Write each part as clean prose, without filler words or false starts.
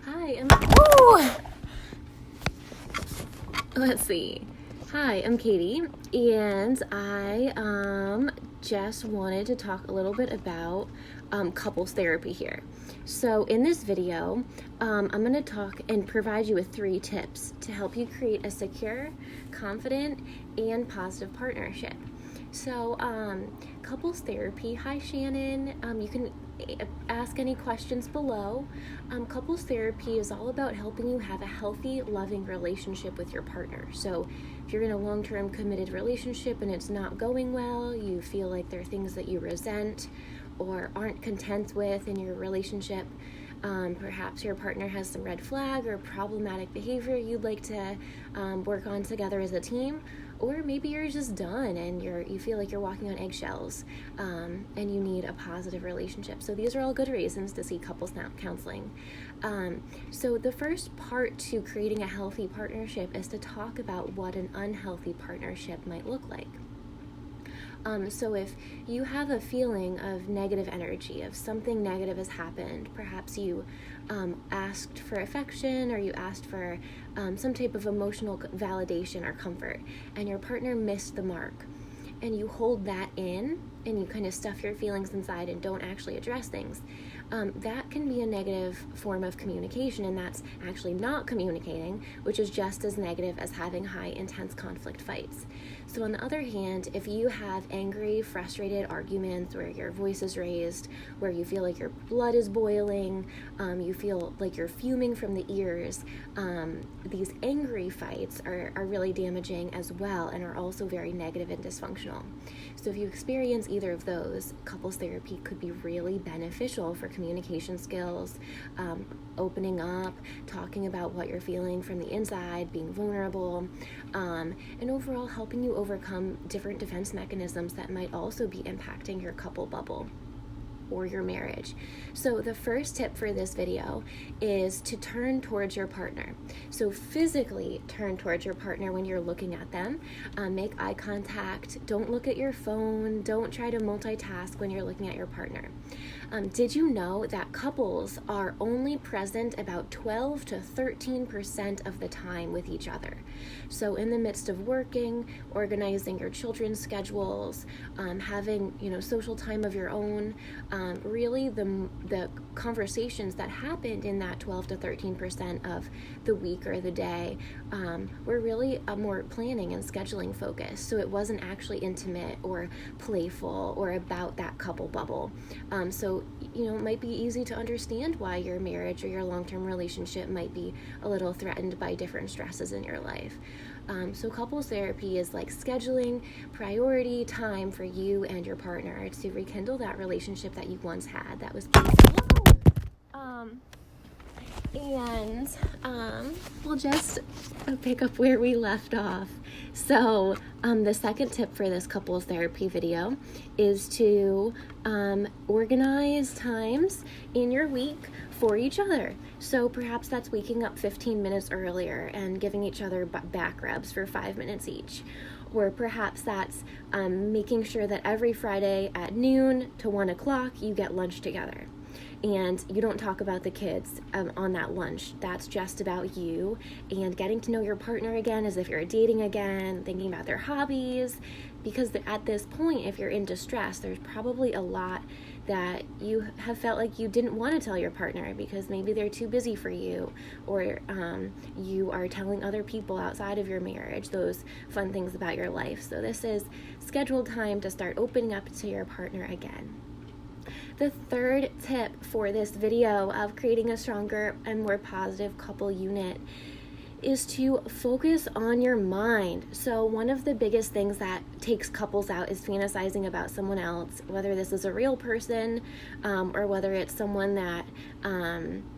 Hi, I'm Katie, and I just wanted to talk a little bit about couples therapy here. So in this video, I'm going to talk and provide you with 3 tips to help you create a secure, confident, and positive partnership. So couples therapy, hi Shannon, you can ask any questions below. Couples therapy is all about helping you have a healthy, loving relationship with your partner. So if you're in a long-term committed relationship and it's not going well, you feel like there are things that you resent or aren't content with in your relationship, perhaps your partner has some red flag or problematic behavior you'd like to work on together as a team, or maybe you're just done and you feel like you're walking on eggshells and you need a positive relationship. So these are all good reasons to see couples counseling. So the first part to creating a healthy partnership is to talk about what an unhealthy partnership might look like. So if you have a feeling of negative energy, if something negative has happened, perhaps you asked for affection or you asked for some type of emotional validation or comfort, and your partner missed the mark, and you hold that in and you kind of stuff your feelings inside and don't actually address things, that can be a negative form of communication, and that's actually not communicating, which is just as negative as having high intense conflict fights. So on the other hand, if you have angry, frustrated arguments where your voice is raised, where you feel like your blood is boiling, you feel like you're fuming from the ears, these angry fights are really damaging as well and are also very negative and dysfunctional. So if you experience either of those, couples therapy could be really beneficial for communication skills, opening up, talking about what you're feeling from the inside, being vulnerable, and overall helping you overcome different defense mechanisms that might also be impacting your couple bubble or your marriage. So the first tip for this video is to turn towards your partner. So physically turn towards your partner when you're looking at them. Make eye contact. Don't look at your phone. Don't try to multitask when you're looking at your partner. Did you know that couples are only present about 12 to 13% of the time with each other? So in the midst of working, organizing your children's schedules, having social time of your own, really the conversations that happened in that 12 to 13% of the week or the day were really a more planning and scheduling focus. So it wasn't actually intimate or playful or about that couple bubble. So it might be easy to understand why your marriage or your long-term relationship might be a little threatened by different stresses in your life. So couples therapy is like scheduling priority time for you and your partner to rekindle that relationship that you once had that was peaceful. We'll just pick up where we left off. So the second tip for this couples therapy video is to organize times in your week for each other. So perhaps that's waking up 15 minutes earlier and giving each other back rubs for 5 minutes each. Or perhaps that's making sure that every Friday at noon to 1 o'clock you get lunch together. And you don't talk about the kids on that lunch. That's just about you and getting to know your partner again as if you're dating again, thinking about their hobbies. Because at this point, if you're in distress, there's probably a lot that you have felt like you didn't want to tell your partner because maybe they're too busy for you, or you are telling other people outside of your marriage those fun things about your life. So this is scheduled time to start opening up to your partner again. The third tip for this video of creating a stronger and more positive couple unit is to focus on your mind. So one of the biggest things that takes couples out is fantasizing about someone else, whether this is a real person or whether it's someone that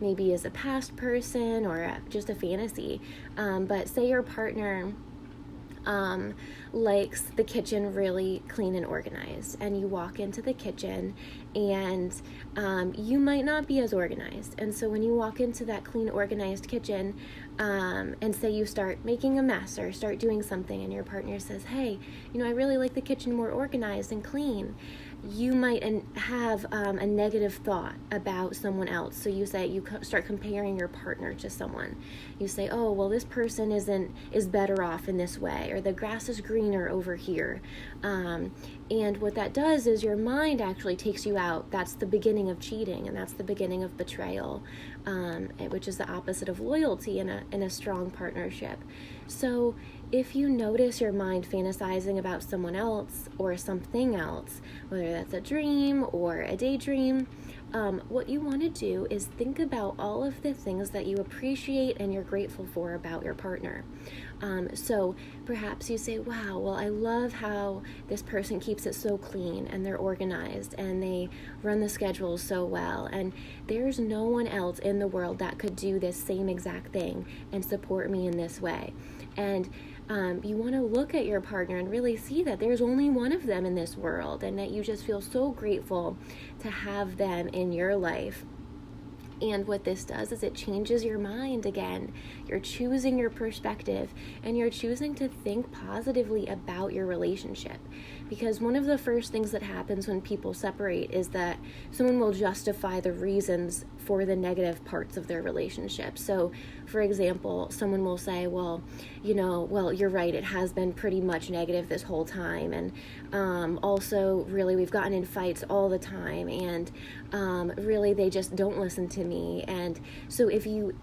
maybe is a past person or just a fantasy. But say your partner likes the kitchen really clean and organized, and you walk into the kitchen and you might not be as organized. And so when you walk into that clean, organized kitchen and say you start making a mess or start doing something and your partner says, hey, I really like the kitchen more organized and clean, you might have a negative thought about someone else. So you say, you start comparing your partner to someone. You say, oh, well, this person is better off in this way, or the grass is greener over here. And what that does is your mind actually takes you out. That's the beginning of cheating, and that's the beginning of betrayal, which is the opposite of loyalty in a strong partnership. So if you notice your mind fantasizing about someone else or something else, whether that's a dream or a daydream, what you want to do is think about all of the things that you appreciate and you're grateful for about your partner. So perhaps you say, wow, well, I love how this person keeps it so clean and they're organized and they run the schedule so well. And there's no one else in the world that could do this same exact thing and support me in this way. And you want to look at your partner and really see that there's only one of them in this world, and that you just feel so grateful to have them in your life. And what this does is it changes your mind again. You're choosing your perspective, and you're choosing to think positively about your relationship. Because one of the first things that happens when people separate is that someone will justify the reasons for the negative parts of their relationship. So, for example, someone will say, well, you're right, it has been pretty much negative this whole time. And also, really, we've gotten in fights all the time. And really, they just don't listen to me. And so if you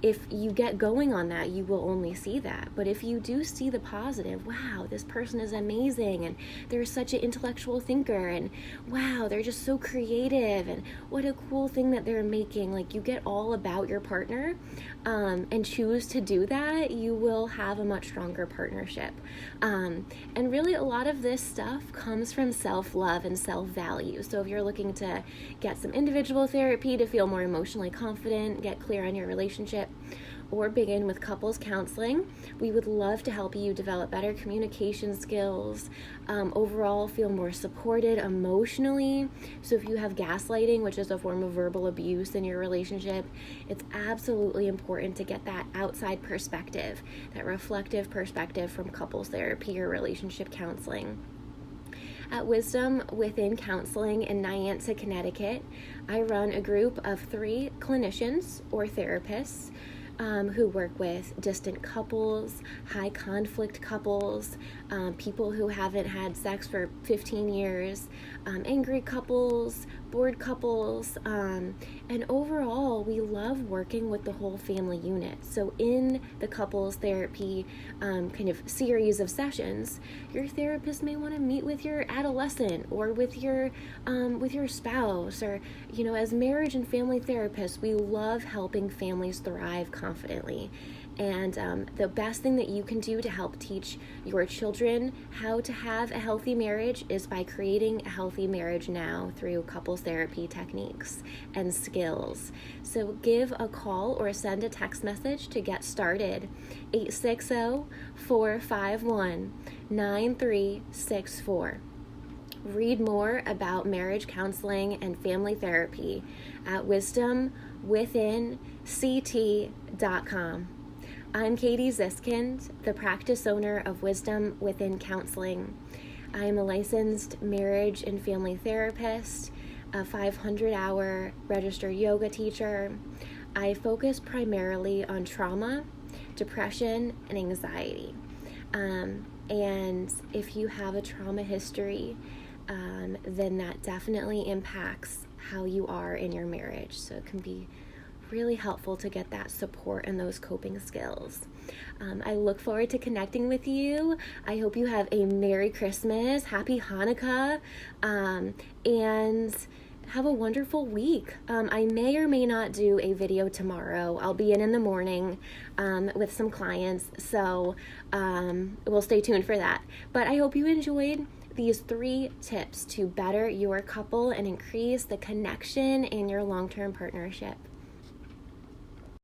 get going on that, you will only see that. But if you do see the positive, wow, this person is amazing, and they're such an intellectual thinker, and wow, they're just so creative, and what a cool thing that they're making. Like, you get all about your partner and choose to do that, you will have a much stronger partnership. And really, a lot of this stuff comes from self-love and self-value. So if you're looking to get some individual therapy to feel more emotionally confident, get clear on your relationship, or begin with couples counseling, we would love to help you develop better communication skills, overall feel more supported emotionally. So if you have gaslighting, which is a form of verbal abuse in your relationship, it's absolutely important to get that outside perspective, that reflective perspective from couples therapy or relationship counseling. At Wisdom Within Counseling in Niantic, Connecticut, I run a group of 3 clinicians or therapists who work with distant couples, high conflict couples, people who haven't had sex for 15 years, angry couples, bored couples, and overall we love working with the whole family unit. So in the couples therapy kind of series of sessions, your therapist may want to meet with your adolescent or with your spouse, or as marriage and family therapists, we love helping families thrive confidently. And the best thing that you can do to help teach your children how to have a healthy marriage is by creating a healthy marriage now through couples therapy techniques and skills. So give a call or send a text message to get started, 860-451-9364. Read more about marriage counseling and family therapy at wisdomwithinct.com. I'm Katie Ziskind, the practice owner of Wisdom Within Counseling. I am a licensed marriage and family therapist, a 500-hour registered yoga teacher. I focus primarily on trauma, depression, and anxiety. And if you have a trauma history, then that definitely impacts how you are in your marriage. So it can be really helpful to get that support and those coping skills. I look forward to connecting with you. I hope you have a Merry Christmas, Happy Hanukkah, and have a wonderful week. I may or may not do a video tomorrow. I'll be in the morning with some clients, so we'll stay tuned for that. But I hope you enjoyed these 3 tips to better your couple and increase the connection in your long-term partnership.